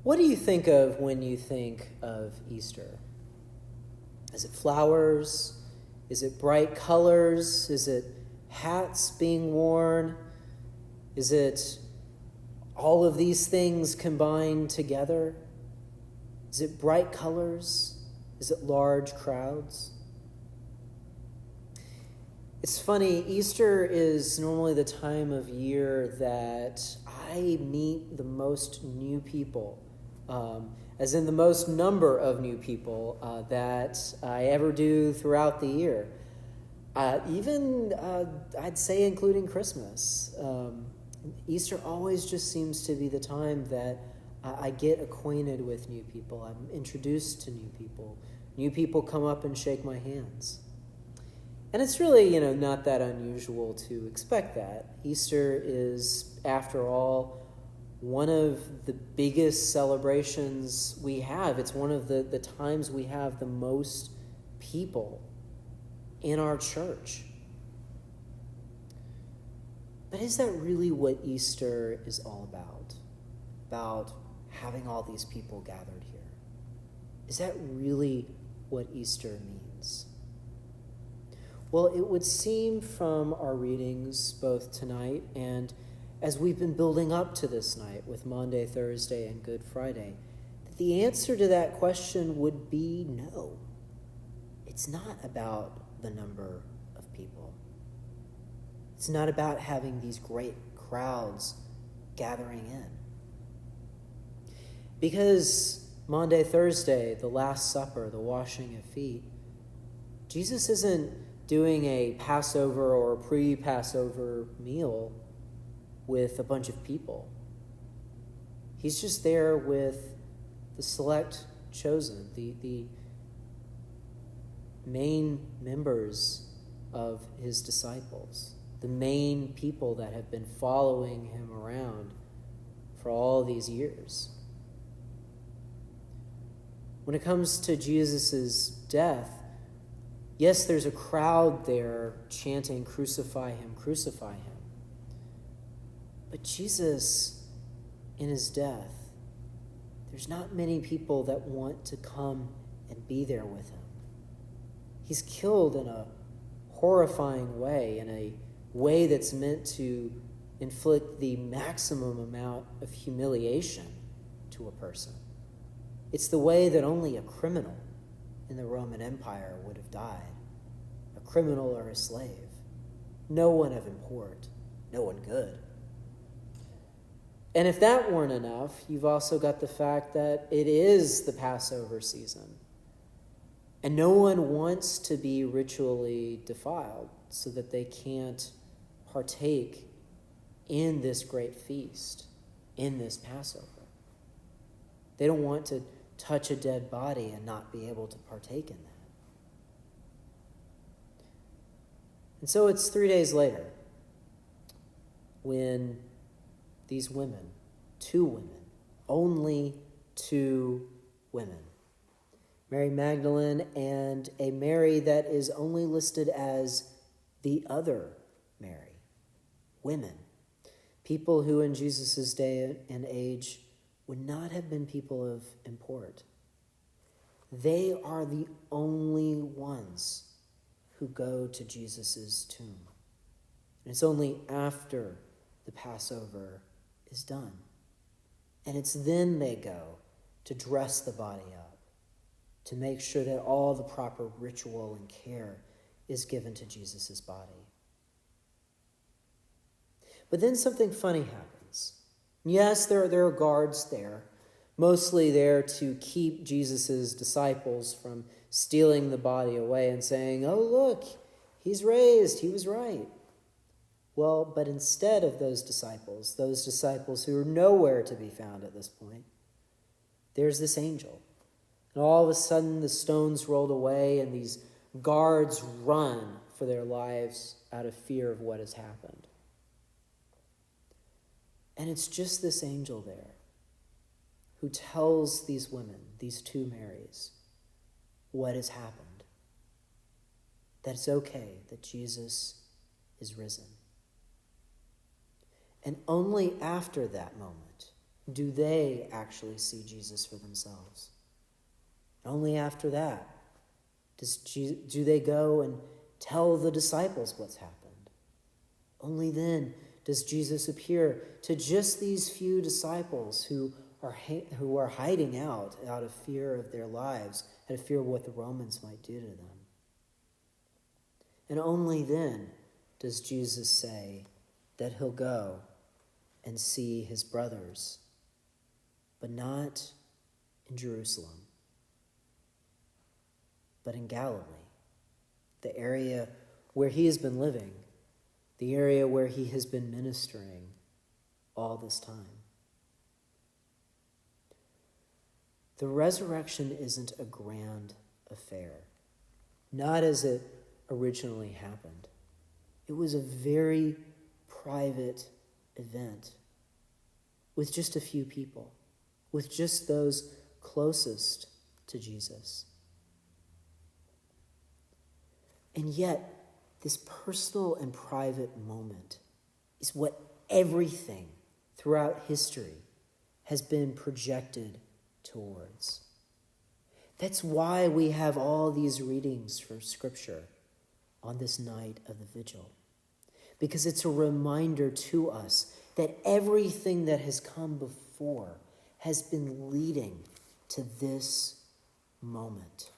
What do you think of when you think of Easter? Is it flowers? Is it bright colors? Is it hats being worn? Is it all of these things combined together? Is it bright colors? Is it large crowds? It's funny, Easter is normally the time of year that I meet the most new people, as in the most number of new people that I ever do throughout the year. I'd say including Christmas. Easter always just seems to be the time that I get acquainted with new people. I'm introduced to new people. New people come up and shake my hands. And it's really, not that unusual to expect that. Easter is, after all, one of the biggest celebrations we have. It's one of the times we have the most people in our church. But is that really what Easter is all about? About having all these people gathered here? Is that really what Easter means? Well, it would seem from our readings both tonight and as we've been building up to this night with Maundy, Thursday, and Good Friday, that the answer to that question would be no. It's not about the number of people. It's not about having these great crowds gathering in. Because Maundy, Thursday, the Last Supper, the washing of feet, Jesus isn't doing a Passover or a pre-Passover meal with a bunch of people. He's just there with the select chosen, the main members of his disciples, the main people that have been following him around for all these years. When it comes to Jesus' death, yes, there's a crowd there chanting, "Crucify him, crucify him." But Jesus, in his death, there's not many people that want to come and be there with him. He's killed in a horrifying way, in a way that's meant to inflict the maximum amount of humiliation to a person. It's the way that only a criminal in the Roman Empire would have died. A criminal or a slave. No one of import. No one good. And if that weren't enough, you've also got the fact that it is the Passover season. And no one wants to be ritually defiled so that they can't partake in this great feast, in this Passover. They don't want to touch a dead body and not be able to partake in that. And so it's 3 days later when these women, 2 women, only 2 women, Mary Magdalene and a Mary that is only listed as the other Mary, women, people who in Jesus' day and age would not have been people of import. They are the only ones who go to Jesus' tomb. And it's only after the Passover is done. And it's then they go to dress the body up, to make sure that all the proper ritual and care is given to Jesus' body. But then something funny happens. Yes, there are guards there, mostly there to keep Jesus' disciples from stealing the body away and saying, "Oh, look, he's raised, he was right." Well, but instead of those disciples who are nowhere to be found at this point, there's this angel. And all of a sudden the stones rolled away and these guards run for their lives out of fear of what has happened. And it's just this angel there who tells these women, these 2 Marys, what has happened. That it's okay, that Jesus is risen. And only after that moment do they actually see Jesus for themselves. Only after that do they go and tell the disciples what's happened. Only then does Jesus appear to just these few disciples who are hiding out of fear of their lives, out of fear of what the Romans might do to them. And only then does Jesus say that he'll go and see his brothers, but not in Jerusalem, but in Galilee, the area where he has been living, the area where he has been ministering all this time. The resurrection isn't a grand affair, not as it originally happened. It was a very private event with just a few people, with just those closest to Jesus. And yet, this personal and private moment is what everything throughout history has been projected towards. That's why we have all these readings from Scripture on this night of the Vigil, because it's a reminder to us that everything that has come before has been leading to this moment.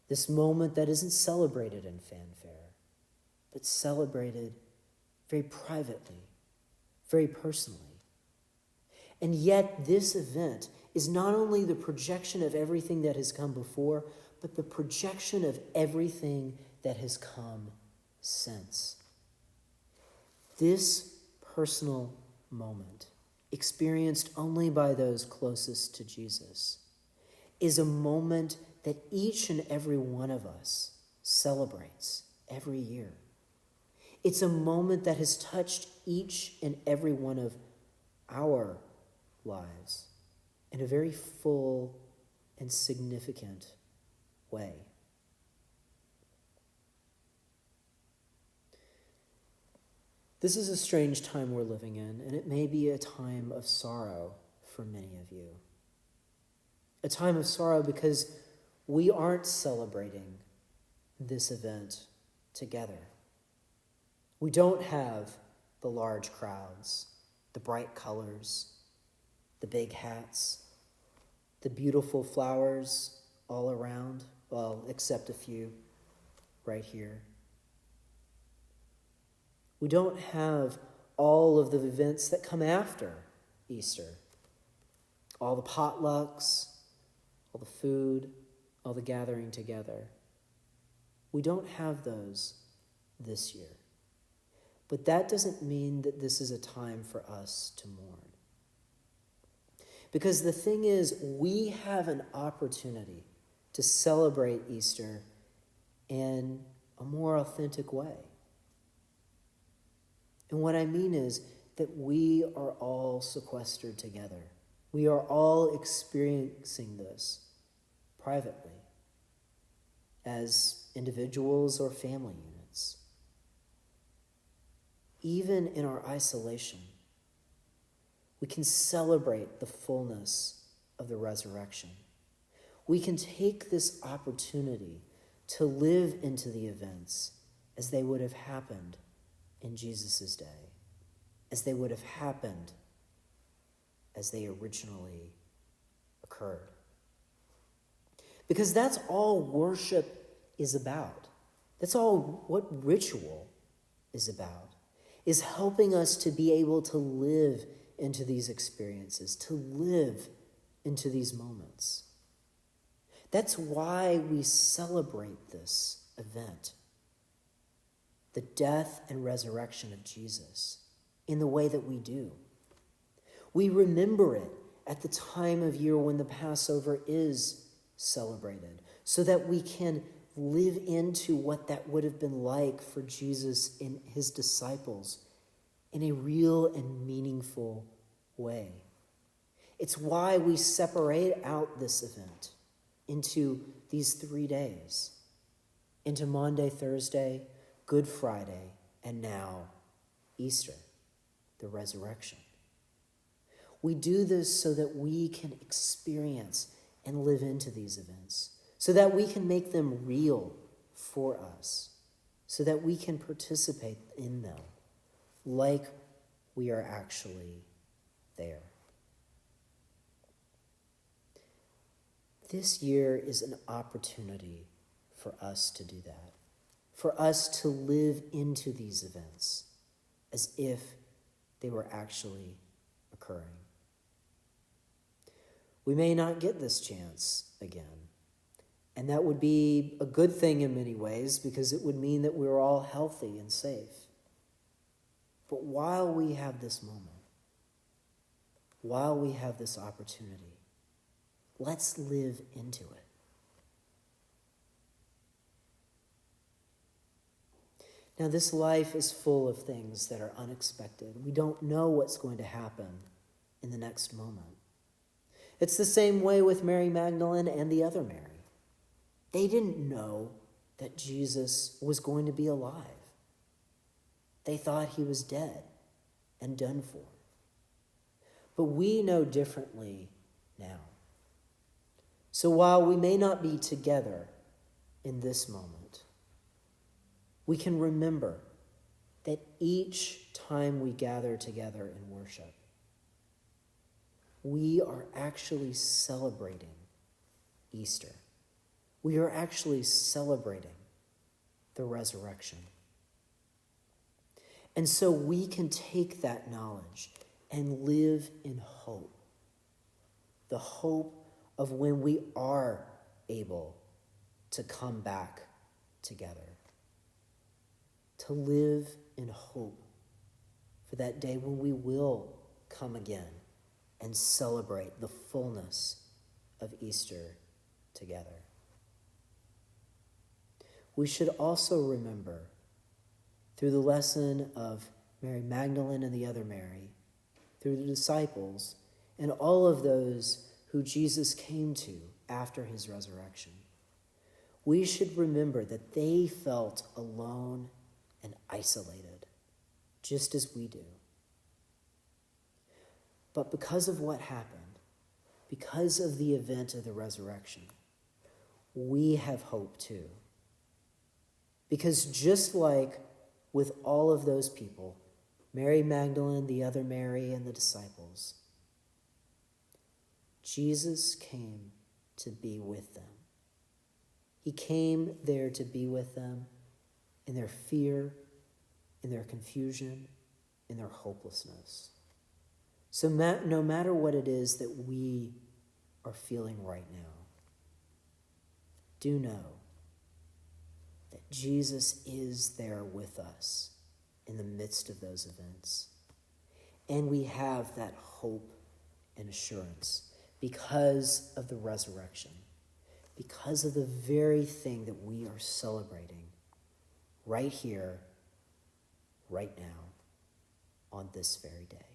This moment that isn't celebrated in fanfare, but celebrated very privately, very personally. And yet this event is not only the projection of everything that has come before, but the projection of everything that has come since. This personal moment, experienced only by those closest to Jesus, is a moment that each and every one of us celebrates every year. It's a moment that has touched each and every one of our lives in a very full and significant way. This is a strange time we're living in, and it may be a time of sorrow for many of you. A time of sorrow because we aren't celebrating this event together. We don't have the large crowds, the bright colors, the big hats, the beautiful flowers all around, well, except a few right here. We don't have all of the events that come after Easter. All the potlucks, all the food, all the gathering together. We don't have those this year. But that doesn't mean that this is a time for us to mourn. Because the thing is, we have an opportunity to celebrate Easter in a more authentic way. And what I mean is that we are all sequestered together. We are all experiencing this privately as individuals or family units. Even in our isolation, we can celebrate the fullness of the resurrection. We can take this opportunity to live into the events as they would have happened in Jesus' day, as they would have happened as they originally occurred. Because that's all worship is about. That's all what ritual is about, is helping us to be able to live into these experiences, to live into these moments. That's why we celebrate this event, the death and resurrection of Jesus, in the way that we do. We remember it at the time of year when the Passover is celebrated, so that we can live into what that would have been like for Jesus and his disciples in a real and meaningful way. It's why we separate out this event into these 3 days, into Maundy, Thursday, Good Friday, and now Easter, the resurrection. We do this so that we can experience and live into these events, so that we can make them real for us, so that we can participate in them like we are actually there. This year is an opportunity for us to do that, for us to live into these events as if they were actually occurring. We may not get this chance again, and that would be a good thing in many ways because it would mean that we're all healthy and safe. But while we have this moment, while we have this opportunity, let's live into it. Now, this life is full of things that are unexpected. We don't know what's going to happen in the next moment. It's the same way with Mary Magdalene and the other Mary. They didn't know that Jesus was going to be alive. They thought he was dead and done for. But we know differently now. So while we may not be together in this moment, we can remember that each time we gather together in worship, we are actually celebrating Easter. We are actually celebrating the resurrection. And so we can take that knowledge and live in hope. The hope of when we are able to come back together. To live in hope for that day when we will come again and celebrate the fullness of Easter together. We should also remember, through the lesson of Mary Magdalene and the other Mary, through the disciples, and all of those who Jesus came to after his resurrection, we should remember that they felt alone and isolated, just as we do. But because of what happened, because of the event of the resurrection, we have hope too. Because just like with all of those people, Mary Magdalene, the other Mary, and the disciples, Jesus came to be with them. He came there to be with them in their fear, in their confusion, in their hopelessness. So no matter what it is that we are feeling right now, do know that Jesus is there with us in the midst of those events. And we have that hope and assurance because of the resurrection, because of the very thing that we are celebrating right here, right now, on this very day.